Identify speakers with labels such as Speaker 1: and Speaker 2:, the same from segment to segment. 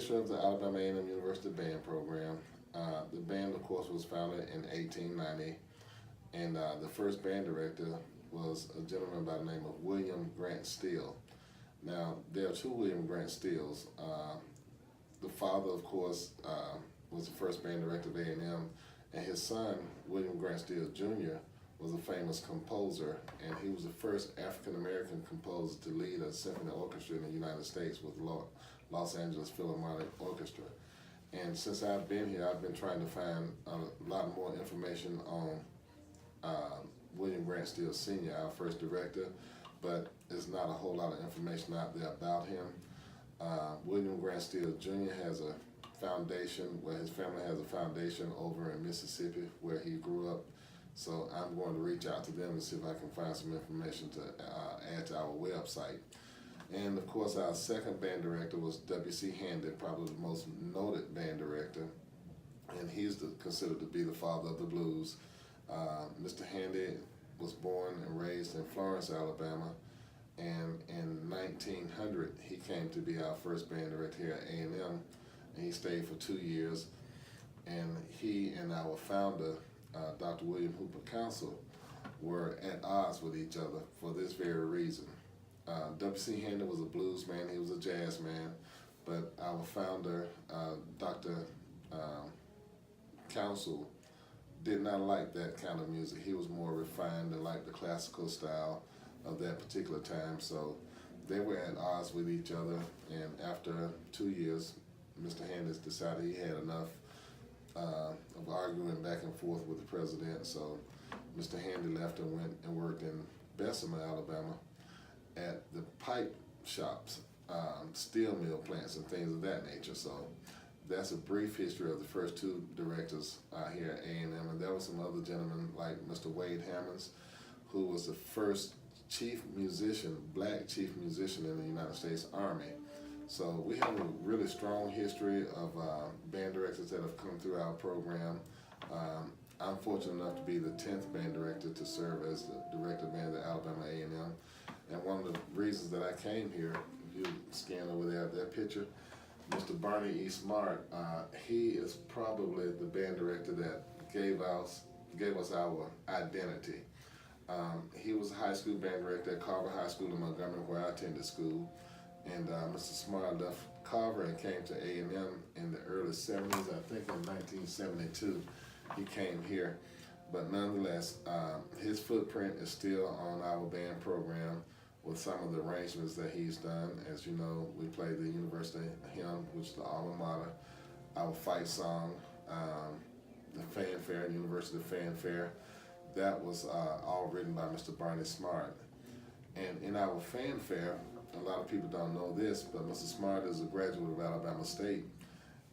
Speaker 1: history of the Alabama A&M University Band Program. The band, of course, was founded in 1890, and the first band director was a gentleman by the name of William Grant Steele. Now, there are two William Grant Steeles. The father, of course, was the first band director of A&M, and his son, William Grant Steele Jr., was a famous composer, and he was the first African-American composer to lead a symphony orchestra in the United States with Los Angeles Philharmonic Orchestra. And since I've been here, I've been trying to find a lot more information on William Grant Steele Sr., our first director, but there's not a whole lot of information out there about him. William Grant Steele Jr. has a foundation, where his family has a foundation over in Mississippi where he grew up. So I'm going to reach out to them and see if I can find some information to add to our website. And of course, our second band director was W.C. Handy, probably the most noted band director, and he's considered to be the father of the blues. Mr. Handy was born and raised in Florence, Alabama, and in 1900 he came to be our first band director here at A&M, and he stayed for 2 years. And he and our founder, Dr. William Hooper Council, were at odds with each other for this very reason. W.C. Handy was a blues man, he was a jazz man, but our founder, Dr. Council, did not like that kind of music. He was more refined and liked the classical style of that particular time, so they were at odds with each other, and after 2 years, Mr. Handy decided he had enough of arguing back and forth with the president, so Mr. Handy left and went and worked in Bessemer, Alabama, at the pipe shops, steel mill plants and things of that nature. So that's a brief history of the first two directors here at A&M, and there were some other gentlemen like Mr. Wade Hammonds, who was the first chief musician, black chief musician in the United States Army. So we have a really strong history of band directors that have come through our program. I'm fortunate enough to be the 10th band director to serve as the director of band at Alabama A&M. And one of the reasons that I came here, if you scan over there, that picture, Mr. Barney E. Smart, he is probably the band director that gave us our identity. He was a high school band director at Carver High School in Montgomery, where I attended school. And Mr. Smart left Carver and came to A&M in the early 70s. I think in 1972 he came here. But nonetheless, his footprint is still on our band program with some of the arrangements that he's done. As you know, we play the University Hymn, which is the alma mater, our fight song, the fanfare, University Fanfare. That was all written by Mr. Barney Smart. And in our fanfare, a lot of people don't know this, but Mr. Smart is a graduate of Alabama State,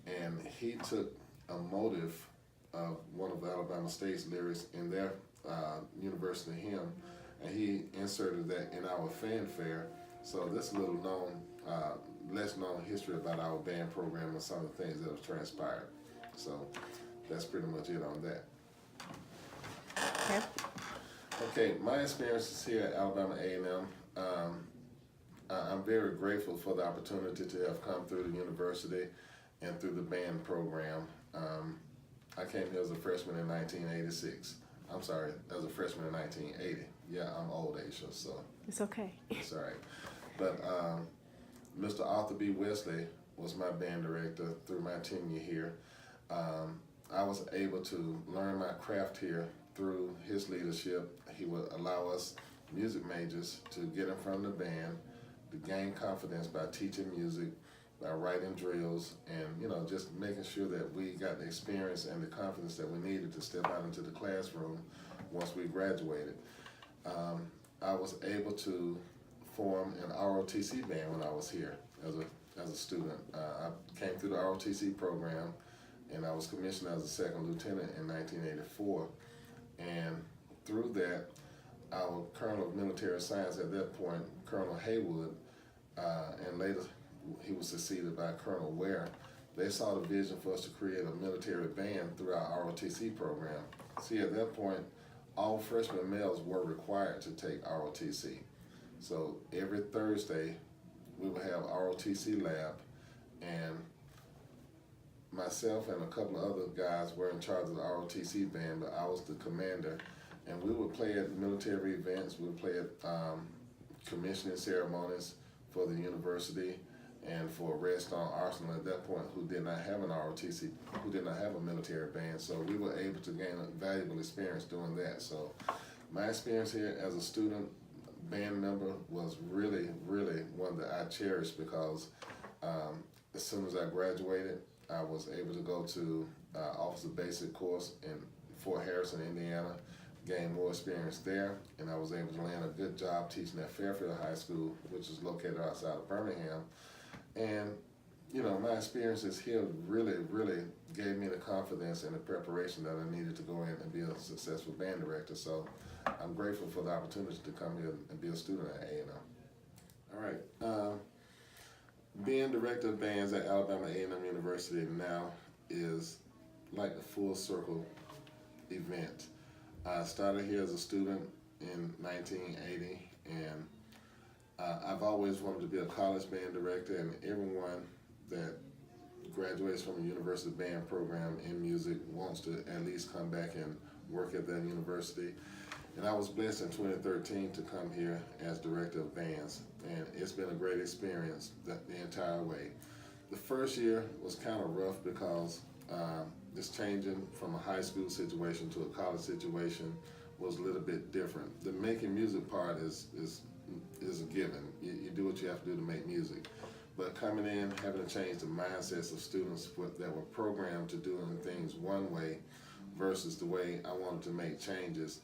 Speaker 1: and he took a motive of one of Alabama State's lyrics in their university hymn, and he inserted that in our fanfare. So that's a little known, less known history about our band program and some of the things that have transpired. So that's pretty much it on that. Okay, my experiences here at Alabama A&M. I'm very grateful for the opportunity to have come through the university and through the band program. I came here as a freshman in 1986. I'm sorry, as a freshman in 1980. Yeah, I'm old, Aisha, so.
Speaker 2: It's okay.
Speaker 1: It's all right. But Mr. Arthur B. Wesley was my band director through my tenure here. I was able to learn my craft here through his leadership. He would allow us music majors to get in front of the band, to gain confidence by teaching music, by writing drills, and just making sure that we got the experience and the confidence that we needed to step out into the classroom once we graduated. I was able to form an ROTC band when I was here as a student. I came through the ROTC program, and I was commissioned as a second lieutenant in 1984. And through that, our Colonel of Military Science at that point, Colonel Haywood, and later he was succeeded by Colonel Ware, they saw the vision for us to create a military band through our ROTC program. See, at that point, all freshman males were required to take ROTC. So every Thursday, we would have ROTC lab, and myself and a couple of other guys were in charge of the ROTC band, but I was the commander. And we would play at military events, we would play at commissioning ceremonies for the university and for Redstone Arsenal at that point, who did not have an ROTC, who did not have a military band. So we were able to gain a valuable experience doing that. So my experience here as a student band member was really, really one that I cherished, because as soon as I graduated, I was able to go to Officer Basic course in Fort Harrison, Indiana, gain more experience there, and I was able to land a good job teaching at Fairfield High School, which is located outside of Birmingham. And you know, my experiences here really, really gave me the confidence and the preparation that I needed to go in and be a successful band director. So I'm grateful for the opportunity to come here and be a student at A&M. All right. Being director of bands at Alabama A&M University now is like a full circle event. I started here as a student in 1980, and I've always wanted to be a college band director, and everyone that graduates from a university band program in music wants to at least come back and work at that university. And I was blessed in 2013 to come here as director of bands, and it's been a great experience the entire way. The first year was kind of rough because just changing from a high school situation to a college situation was a little bit different. The making music part is a given. You do what you have to do to make music. But coming in, having to change the mindsets of students that were programmed to doing things one way versus the way I wanted to make changes,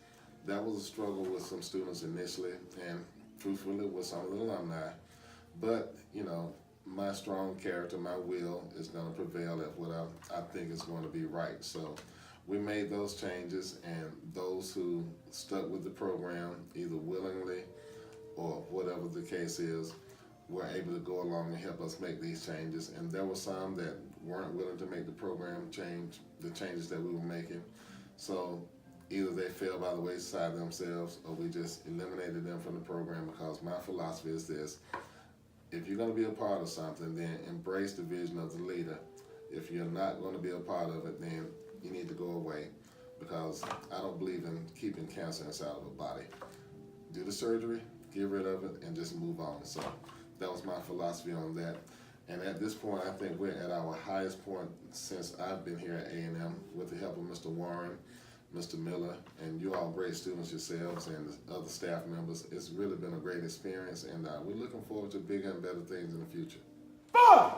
Speaker 1: that was a struggle with some students initially, and truthfully with some of the alumni. But, you know, my strong character, my will is going to prevail at what I think is going to be right. So we made those changes, and those who stuck with the program, either willingly or whatever the case is, were able to go along and help us make these changes. And there were some that weren't willing to make the program change, the changes that we were making. So either they fell by the wayside themselves, or we just eliminated them from the program, because my philosophy is this: if you're going to be a part of something, then embrace the vision of the leader. If you're not going to be a part of it, then you need to go away, because I don't believe in keeping cancer inside of a body. Do the surgery, get rid of it, and just move on. So that was my philosophy on that. And at this point, I think we're at our highest point since I've been here at A&M, with the help of Mr. Warren, Mr. Miller, and you all great students yourselves, and the other staff members. It's really been a great experience, and we're looking forward to bigger and better things in the future.
Speaker 2: 5,